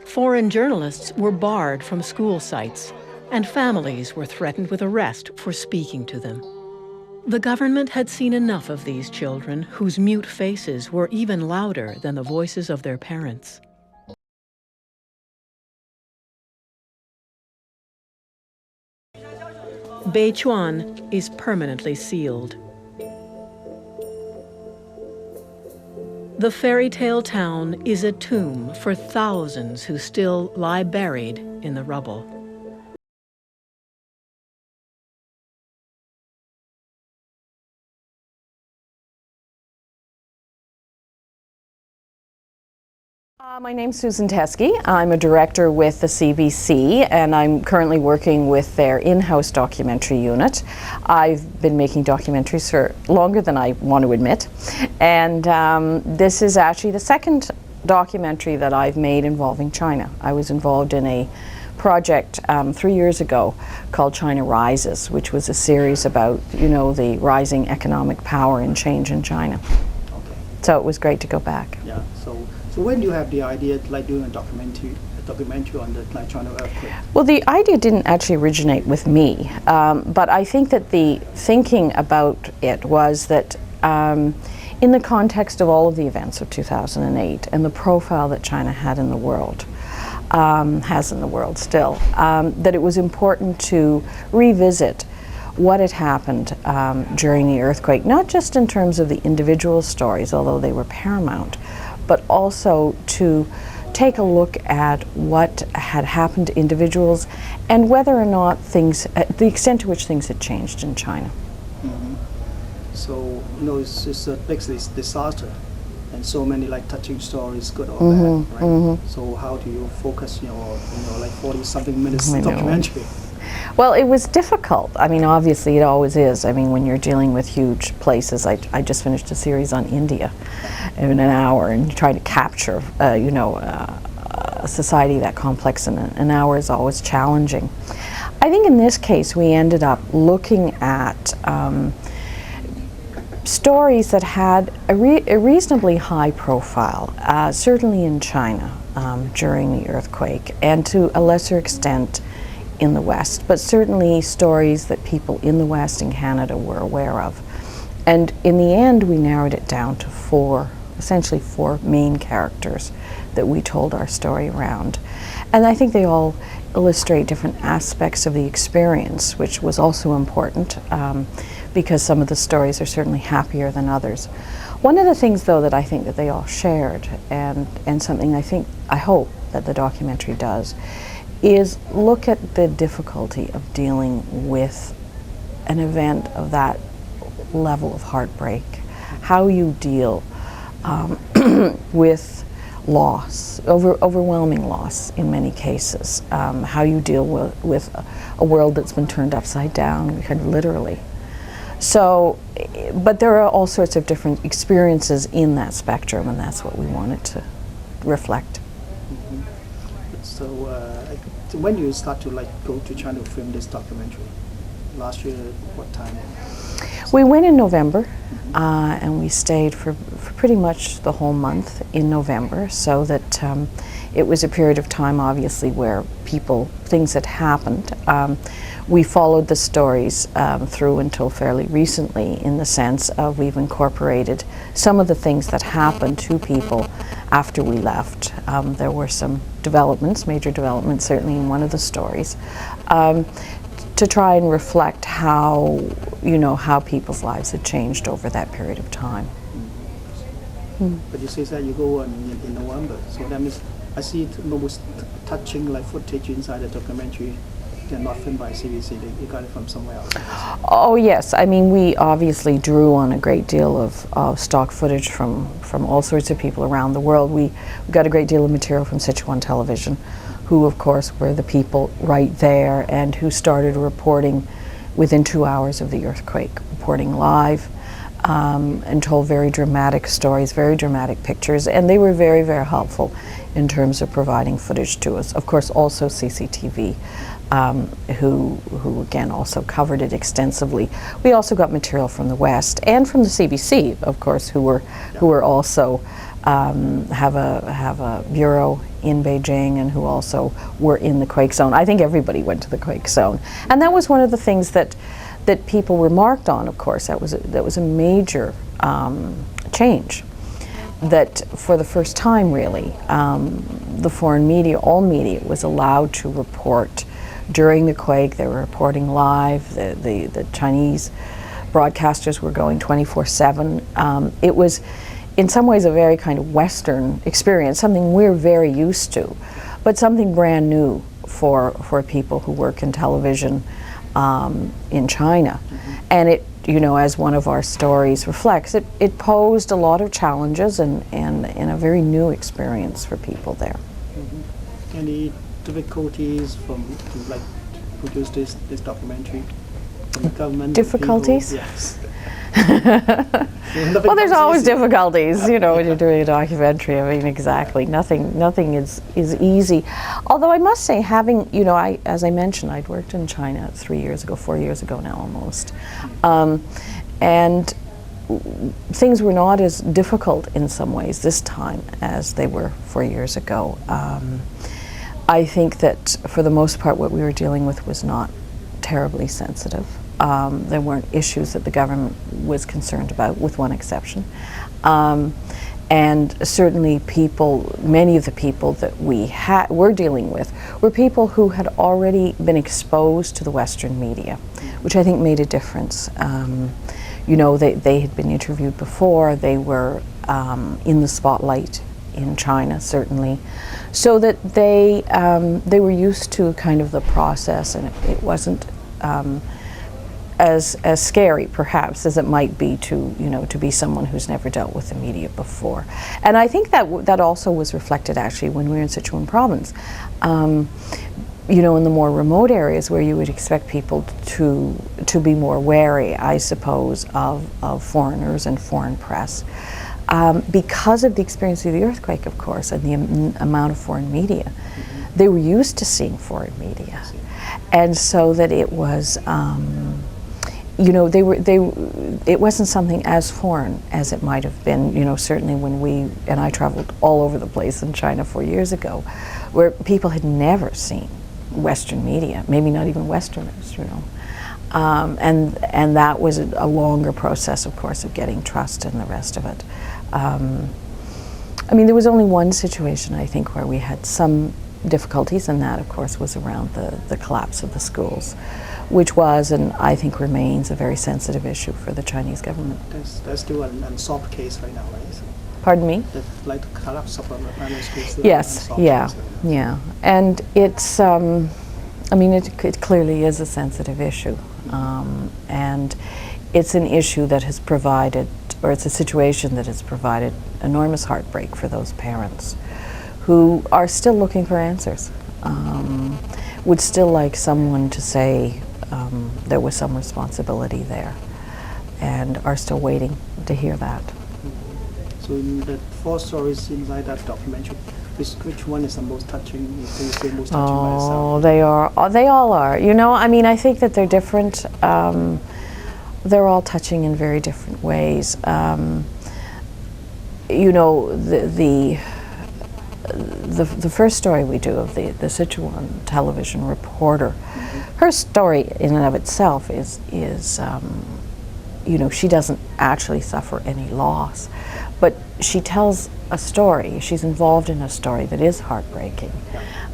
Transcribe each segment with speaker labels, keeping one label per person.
Speaker 1: Foreign journalists were barred from school sites, and families were threatened with arrest for speaking to them. The government had seen enough of these children whose mute faces were even louder than the voices of their parents. Beichuan is permanently sealed. The fairy tale town is a tomb for thousands who still lie buried in the rubble.
Speaker 2: My name's Susan Teskey. I'm a director with the CBC, and I'm currently working with their in-house documentary unit. I've been making documentaries for longer than I want to admit, and this is actually the second documentary that I've made involving China. I was involved in a project 3 years ago called China Rises, which was a series about, you know, the rising economic power and change in China.
Speaker 3: Okay.
Speaker 2: So it was great to go back.
Speaker 3: Yeah. So when do you have the idea like doing a documentary on the China earthquake?
Speaker 2: Well, the idea didn't actually originate with me, but I think that the thinking about it was that in the context of all of the events of 2008 and the profile that China had in the world, has in the world still, that it was important to revisit what had happened during the earthquake, not just in terms of the individual stories, although they were paramount, but also to take a look at what had happened to individuals and whether or not things, the extent to which things had changed in China.
Speaker 3: Mm-hmm. So, you know, it's a big disaster and so many like touching stories, good or bad, right? Mm-hmm. So how do you focus your like 40-something minutes documentary?
Speaker 2: Well, it was difficult. I mean, obviously it always is. I mean, when you're dealing with huge places, I just finished a series on India in an hour, and trying to capture, you know, a society that complex in an hour is always challenging. I think in this case we ended up looking at stories that had a reasonably high profile, certainly in China during the earthquake, and to a lesser extent in the West, but certainly stories that people in the West and Canada were aware of. And in the end, we narrowed it down to essentially four main characters that we told our story around. And I think they all illustrate different aspects of the experience, which was also important because some of the stories are certainly happier than others. One of the things, though, that I think that they all shared, and something I hope that the documentary does, is look at the difficulty of dealing with an event of that level of heartbreak, how you deal with loss, overwhelming loss in many cases, how you deal with a world that's been turned upside down, kind of literally. So, but there are all sorts of different experiences in that spectrum, and that's what we wanted to reflect.
Speaker 3: Mm-hmm. So when you start to like go to China to film this documentary? Last year, what time?
Speaker 2: We went in November, and we stayed for pretty much the whole month in November, so that it was a period of time, obviously, where things had happened. We followed the stories through until fairly recently, in the sense of we've incorporated some of the things that happened to people after we left. There were some developments, major developments, certainly in one of the stories, to try and reflect how, you know, how people's lives had changed over that period of time.
Speaker 3: But you say that you go in November, so that means I see most touching like footage inside the documentary. They're not filmed by CBC, you got it from somewhere else.
Speaker 2: Oh yes, I mean, we obviously drew on a great deal of stock footage from all sorts of people around the world. We got a great deal of material from Sichuan television, who of course were the people right there and who started reporting within 2 hours of the earthquake, reporting live, and told very dramatic stories, very dramatic pictures, and they were very, very helpful in terms of providing footage to us. Of course, also CCTV, who again also covered it extensively. We also got material from the West and from the CBC, of course, who were also have a bureau in Beijing and who also were in the quake zone. I think everybody went to the quake zone, and that was one of the things that people remarked on. Of course, that was a major change. That for the first time, really, the foreign media, all media, was allowed to report during the quake. They were reporting live. The Chinese broadcasters were going 24/7. It was, in some ways, a very kind of Western experience, something we're very used to, but something brand new for people who work in television in China. And it, you know, as one of our stories reflects, it posed a lot of challenges and a very new experience for people there.
Speaker 3: Any difficulties from like produce this documentary from the government?
Speaker 2: Difficulties?
Speaker 3: People? Yes.
Speaker 2: Well, there's always difficulties, you know, when you're doing a documentary. I mean, exactly. Nothing is easy. Although I must say, having, you know, as I mentioned, I'd worked in China 4 years ago now almost. And things were not as difficult in some ways this time as they were 4 years ago. I think that for the most part what we were dealing with was not terribly sensitive. There weren't issues that the government was concerned about, with one exception. And certainly many of the people that we were dealing with were people who had already been exposed to the Western media, which I think made a difference. You know, they had been interviewed before, they were in the spotlight in China, certainly, so that they were used to kind of the process, and it wasn't as scary, perhaps, as it might be to, you know, to be someone who's never dealt with the media before. And I think that also was reflected actually when we were in Sichuan province. You know, in the more remote areas where you would expect people to be more wary, I suppose, of foreigners and foreign press. Because of the experience of the earthquake, of course, and the amount of foreign media, they were used to seeing foreign media. And so that it was, you know, it wasn't something as foreign as it might have been, you know, certainly when I traveled all over the place in China 4 years ago, where people had never seen Western media, maybe not even Westerners, you know. And that was a longer process, of course, of getting trust and the rest of it. I mean, there was only one situation, I think, where we had some difficulties, and that, of course, was around the collapse of the schools, which was, and I think remains, a very sensitive issue for the Chinese government.
Speaker 3: That's still an unsolved case right now, right?
Speaker 2: Pardon me?
Speaker 3: Like the collapse of primary schools.
Speaker 2: Yes, yeah, yeah. And it's, I mean, it clearly is a sensitive issue. And it's an issue that has provided, or it's a situation that has provided enormous heartbreak for those parents who are still looking for answers, would still like someone to say there was some responsibility there, and are still waiting to hear that.
Speaker 3: So in the 4 stories inside that documentary, which one is the most touching? You think the most touching by itself?
Speaker 2: They all are. You know, I mean, I think that they're different. They're all touching in very different ways. You know, the first story we do of the Sichuan television reporter, her story in and of itself is you know, she doesn't actually suffer any loss, but she tells a story. She's involved in a story that is heartbreaking.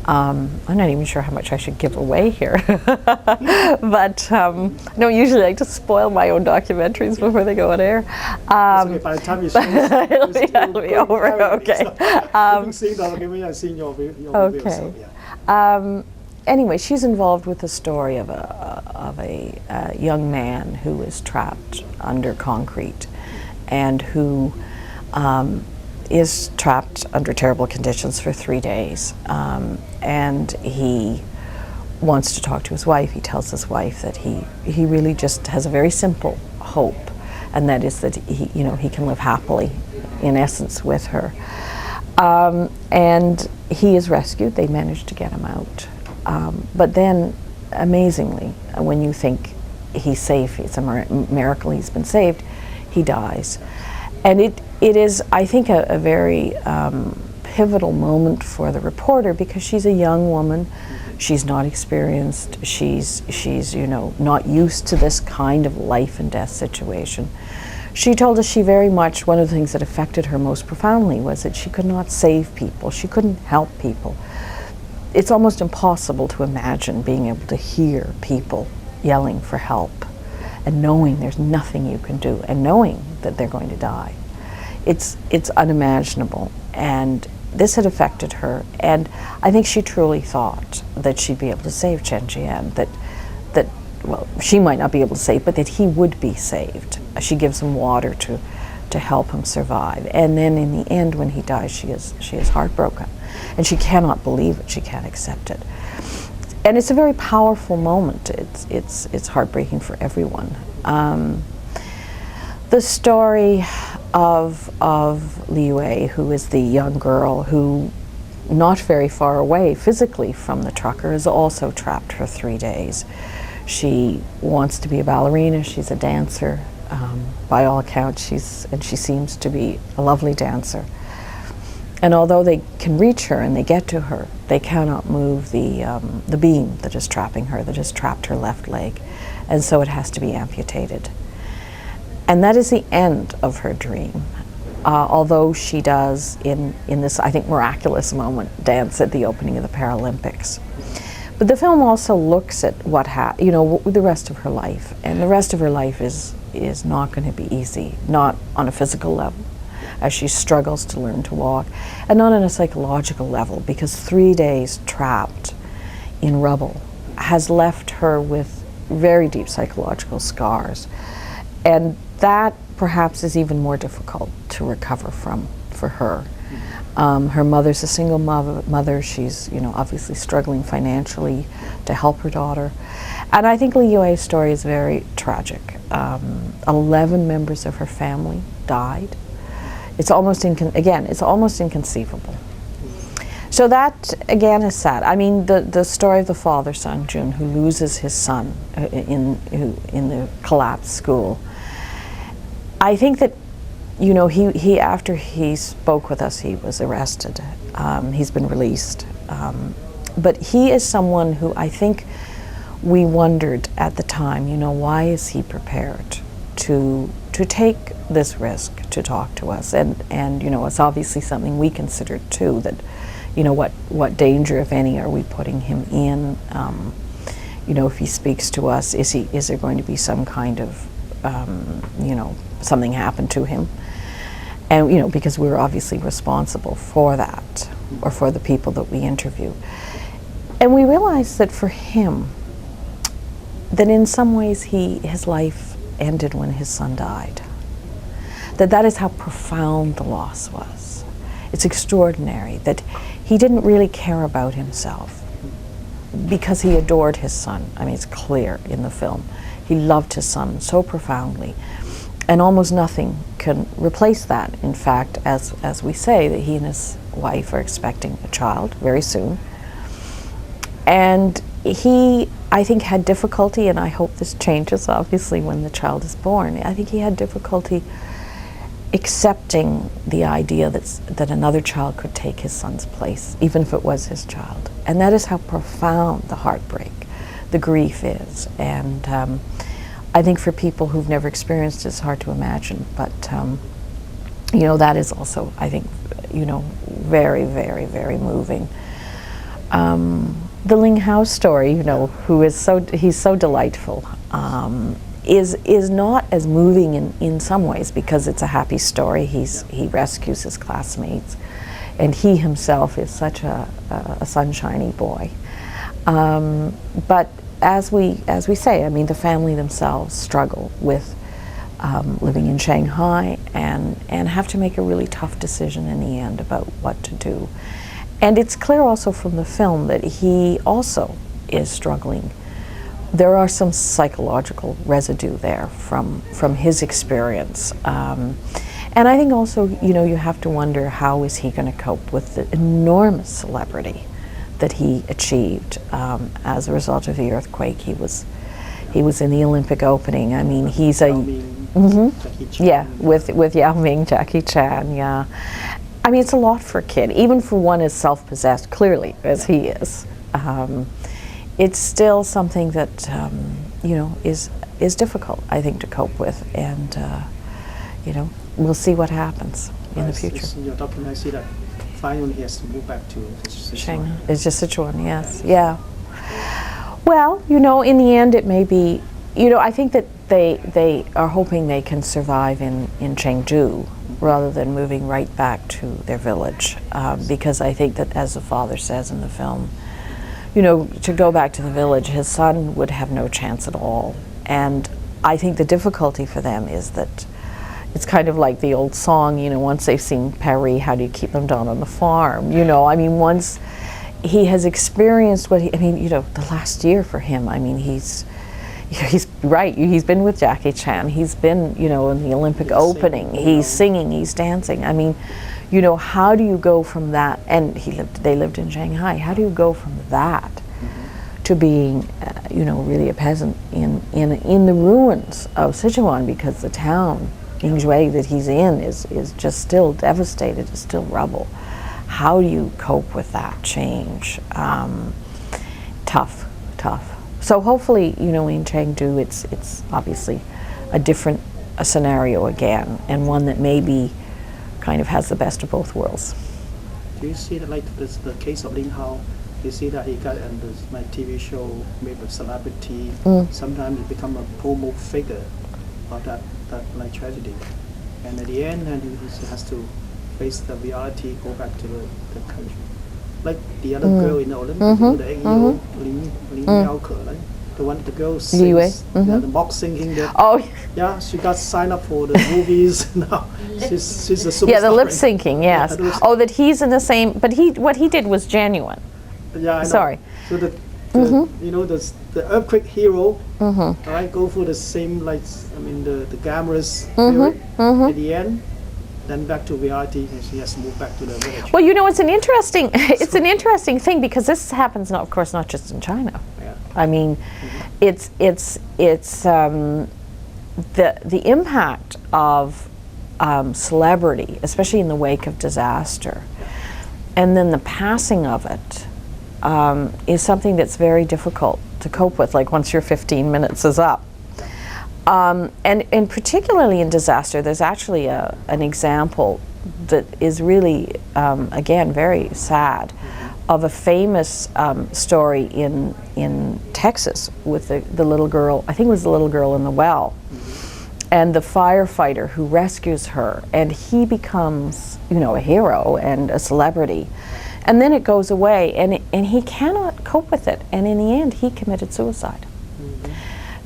Speaker 2: I'm not even sure how much I should give away here, but I don't usually like to spoil my own documentaries before they go on air.
Speaker 3: Okay, by the time you
Speaker 2: it'll be over. Okay.
Speaker 3: I've seen your video, so, yeah.
Speaker 2: Anyway, she's involved with the story of a young man who is trapped under concrete, and who is trapped under terrible conditions for 3 days. And he wants to talk to his wife. He tells his wife that he really just has a very simple hope, and that is that he can live happily, in essence, with her. And he is rescued. They manage to get him out. But then, amazingly, when you think he's safe, it's a miracle he's been saved, he dies. And it is, I think, a very pivotal moment for the reporter because she's a young woman. She's not experienced. She's not used to this kind of life and death situation. She told us she very much, one of the things that affected her most profoundly was that she could not save people. She couldn't help people. It's almost impossible to imagine being able to hear people yelling for help and knowing there's nothing you can do and knowing that they're going to die. It's unimaginable, and this had affected her, and I think she truly thought that she'd be able to save Chen Jian, that well, she might not be able to save, but that he would be saved. She gives him water to help him survive, and then in the end, when he dies, she is heartbroken, and she cannot believe it. She can't accept it, and it's a very powerful moment. It's heartbreaking for everyone. The story of Liu Wei, who is the young girl who, not very far away physically from the trucker, is also trapped for 3 days. She wants to be a ballerina. She's a dancer. By all accounts, she seems to be a lovely dancer. And although they can reach her and they get to her, they cannot move the beam that is trapping her, that has trapped her left leg. And so it has to be amputated. And that is the end of her dream. Although she does, in this, I think, miraculous moment, dance at the opening of the Paralympics. But the film also looks at the rest of her life. And the rest of her life is not going to be easy, not on a physical level, as she struggles to learn to walk, and not on a psychological level, because 3 days trapped in rubble has left her with very deep psychological scars. And that perhaps is even more difficult to recover from for her. Her mother's a single mother. She's obviously struggling financially to help her daughter. And I think Liu Wei's story is very tragic. 11 members of her family died. It's almost inconceivable. So that, again, is sad. I mean, the story of the father, Sang Jun, who loses his son in the collapsed school. I think that, he after he spoke with us, he was arrested. He's been released. But he is someone who I think we wondered at the time, why is he prepared to take this risk to talk to us? And it's obviously something we considered too, that, what danger, if any, are we putting him in? If he speaks to us, is there going to be some kind of, something happened to him? And, because we're obviously responsible for that, or for the people that we interview. And we realized that for him, that in some ways his life ended when his son died. That is how profound the loss was. It's extraordinary that he didn't really care about himself because he adored his son. I mean, it's clear in the film. He loved his son so profoundly. And almost nothing can replace that. In fact, as we say, that he and his wife are expecting a child very soon. And he, I think, had difficulty, and I hope this changes, obviously, when the child is born. I think he had difficulty accepting the idea that another child could take his son's place, even if it was his child. And that is how profound the heartbreak, the grief is. And I think for people who've never experienced it, it's hard to imagine. But, that is also, I think, very, very, very moving. The Ling Hao story, who is he's so delightful, is not as moving in some ways because it's a happy story. He rescues his classmates, and he himself is such a sunshiny boy. But as we say, I mean, the family themselves struggle with living in Shanghai and have to make a really tough decision in the end about what to do. And it's clear also from the film that he also is struggling. There are some psychological residue there from his experience. And I think also, you have to wonder, how is he going to cope with the enormous celebrity that he achieved as a result of the earthquake? He was in the Olympic opening. I mean, he's
Speaker 3: Jackie Chan.
Speaker 2: yeah, with Yao Ming, Jackie Chan, yeah. I mean, it's a lot for a kid, even for one as self-possessed, clearly, as he is. It's still something that, you know, is difficult, I think, to cope with, and, you know, we'll see what happens in the future.
Speaker 3: In your document, I see that finally he has to move back to
Speaker 2: Shanghai. It's just Sichuan, yes, yeah. Well, you know, in the end, it may be, you know, I think that they are hoping they can survive in Chengdu rather than moving right back to their village, because I think that, as the father says in the film, you know, to go back to the village, his son would have no chance at all. And I think the difficulty for them is that it's kind of like the old song, you know, once they've seen Paris, how do you keep them down on the farm? You know, I mean, once he has experienced what I mean, you know, the last year for him, I mean, he's right, he's been with Jackie Chan, he's been, you know, in the Olympic opening, he's singing, he's dancing. I mean, you know, how do you go from that, and they lived in Shanghai, how do you go from that to being, you know, really a peasant in the ruins of Sichuan, because the town, Yingzhui, that he's in is just still devastated, is still rubble. How do you cope with that change? Tough. So hopefully, you know, in Chengdu, it's obviously a different scenario again, and one that maybe kind of has the best of both worlds.
Speaker 3: Do you see that, like the case of Ling Hao? You see that he got in my TV show made with celebrity. Sometimes he become a promo figure of that like tragedy, and at the end, and he has to face the reality, go back to the country. Like the other girl in the Olympics, the 8-year-old Lin Yaoke, right? The girl sings, the boxing in there.
Speaker 2: Oh,
Speaker 3: yeah, she got signed up for the movies now. She's a superstar.
Speaker 2: Yeah, the lip syncing, yes. Oh, that he's in the same, but what he did was genuine.
Speaker 3: Yeah, I know.
Speaker 2: Sorry.
Speaker 3: So you know, the earthquake hero, right? Go for the same, like, I mean, the glamorous period. At the end, then back to reality, and she has to move back to the village.
Speaker 2: Well, you know, it's an interesting thing, because this happens, of course, not just in China.
Speaker 3: Yeah.
Speaker 2: I mean, it's the impact of celebrity, especially in the wake of disaster, and then the passing of it is something that's very difficult to cope with. Like, once your 15 minutes is up. And particularly in disaster, there's actually an example that is really, again, very sad, of a famous story in Texas with the little girl, I think it was the little girl in the well, and the firefighter who rescues her, and he becomes, you know, a hero and a celebrity. And then it goes away, and he cannot cope with it, and in the end, he committed suicide.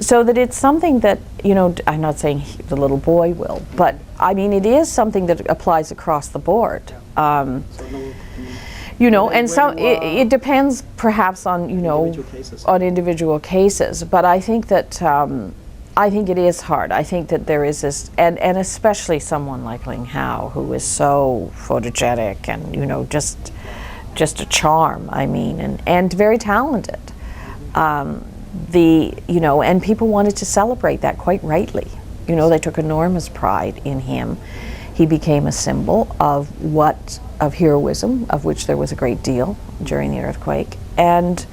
Speaker 2: So that it's something that, you know, I'm not saying the little boy will, but I mean, it is something that applies across the board. You know, and so it depends perhaps on, you know, on individual cases, but I think that, I think it is hard. I think that there is this, and especially someone like Ling Hao, who is so photogenic and, you know, just a charm, I mean, and very talented. You know, and people wanted to celebrate that quite rightly. You know, they took enormous pride in him. He became a symbol of heroism, of which there was a great deal during the earthquake, and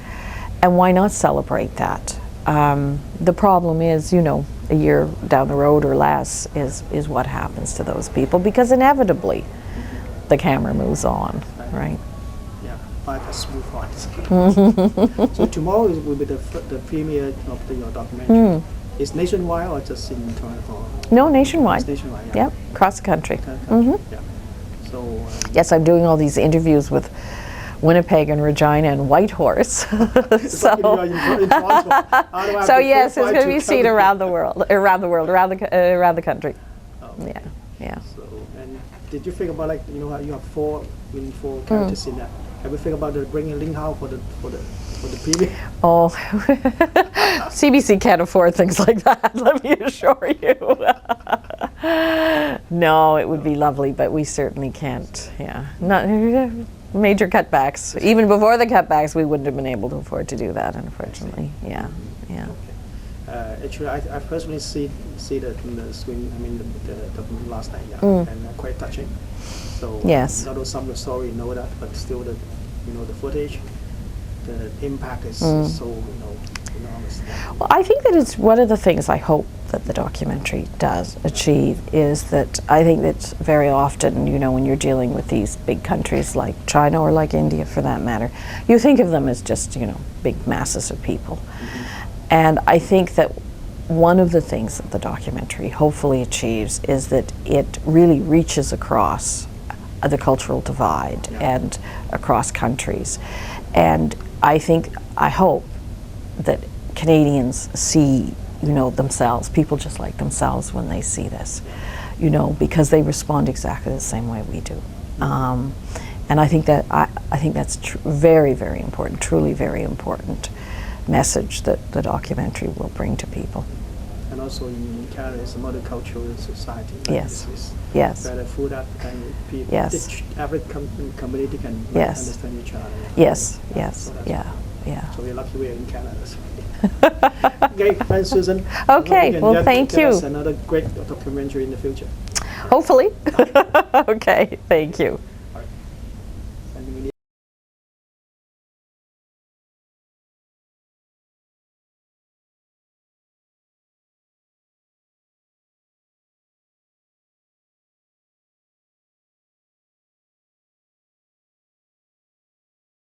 Speaker 2: why not celebrate that? The problem is, you know, a year down the road or less is what happens to those people, because inevitably the camera moves on, right?
Speaker 3: A smooth ride. So tomorrow will be the premiere of your documentary. Is nationwide or just in Toronto?
Speaker 2: No, nationwide.
Speaker 3: It's nationwide. Yeah.
Speaker 2: Yep, across the country.
Speaker 3: Yeah. So.
Speaker 2: Yes, I'm doing all these interviews with Winnipeg and Regina and Whitehorse. So yes, it's going to be seen around the country.
Speaker 3: Oh.
Speaker 2: Yeah.
Speaker 3: So, and did you think about, like, you know, you have four characters in that? Have you think about bringing Ling Hao for the premiere?
Speaker 2: Oh, CBC can't afford things like that, let me assure you. No, it would be lovely, but we certainly can't. Yeah, not major cutbacks. Even before the cutbacks, we wouldn't have been able to afford to do that, unfortunately. Yeah.
Speaker 3: Okay. Actually, I personally see that in the screen. I mean, the last night, and quite touching. So
Speaker 2: Yes.
Speaker 3: although some of the story know that, but still the the footage, the impact is so enormous.
Speaker 2: Well, I think that it's one of the things I hope that the documentary does achieve is that I think that very often, when you're dealing with these big countries like China or like India for that matter, you think of them as just, big masses of people. And I think that one of the things that the documentary hopefully achieves is that it really reaches across the cultural divide and across countries. And I hope that Canadians see, themselves, people just like themselves when they see this, because they respond exactly the same way we do. And I think that's very, very important, truly very important message that the documentary will bring to people.
Speaker 3: And also in Canada, it's a multicultural society. Right?
Speaker 2: Yes.
Speaker 3: It's
Speaker 2: Yes.
Speaker 3: better food that people,
Speaker 2: Yes.
Speaker 3: every community can
Speaker 2: Yes.
Speaker 3: understand each other.
Speaker 2: Yes,
Speaker 3: So
Speaker 2: yes,
Speaker 3: that's
Speaker 2: yeah.
Speaker 3: So we're lucky we're in Canada. So. Okay, thanks, Susan.
Speaker 2: Okay,
Speaker 3: Hope
Speaker 2: well,
Speaker 3: get
Speaker 2: thank
Speaker 3: us
Speaker 2: you.
Speaker 3: another great documentary in the future.
Speaker 2: Hopefully. Okay, thank you.